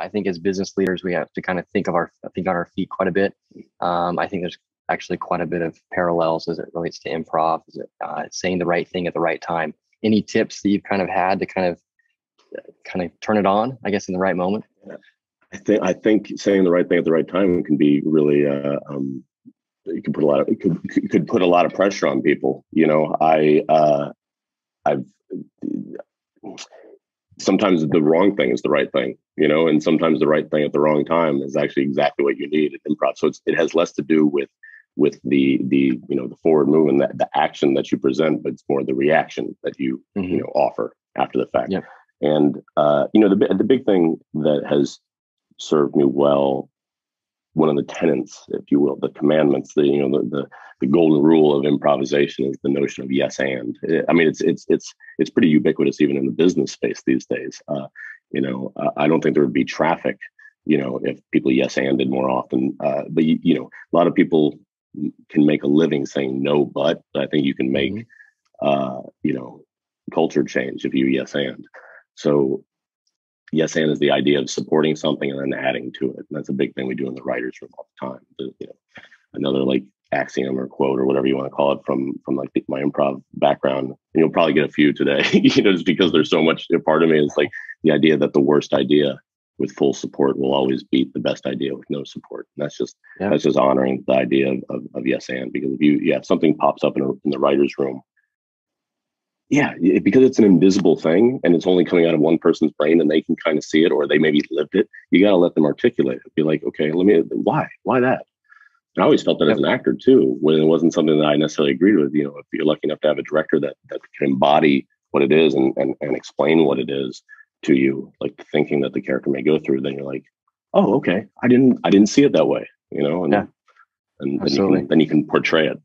I think as business leaders, we have to kind of think on our feet quite a bit. I think there's actually quite a bit of parallels as it relates to improv, is it, saying the right thing at the right time. Any tips that you've kind of had to kind of turn it on, I guess, in the right moment? I think saying the right thing at the right time can be really, it could put a lot of pressure on people. I've sometimes the wrong thing is the right thing, and sometimes the right thing at the wrong time is actually exactly what you need in improv. So it has less to do with the forward movement, the action that you present, but it's more the reaction that you offer after the fact. Yep. And the big thing that has served me well, one of the tenets, if you will, the commandments, the golden rule of improvisation is the notion of yes and. I mean, it's pretty ubiquitous even in the business space these days. I don't think there would be traffic, if people yes anded more often. But a lot of people can make a living saying no, but I think you can make culture change if you yes and. So yes and is the idea of supporting something and then adding to it. And that's a big thing we do in the writers' room all the time. Another like axiom or quote or whatever you want to call it from like my improv background. And you'll probably get a few today, just because there's so much. Part of me is like the idea that the worst idea with full support will always beat the best idea with no support. And that's just honoring the idea of yes and, because if something pops up in the writers' room. Yeah, because it's an invisible thing and it's only coming out of one person's brain and they can kind of see it, or they maybe lived it. You got to let them articulate it. Be like, okay, why that? And I always felt that as an actor too, when it wasn't something that I necessarily agreed with. If you're lucky enough to have a director that can embody what it is and explain what it is to you, like the thinking that the character may go through, then you're like, oh, okay, I didn't see it that way, and then you can portray it.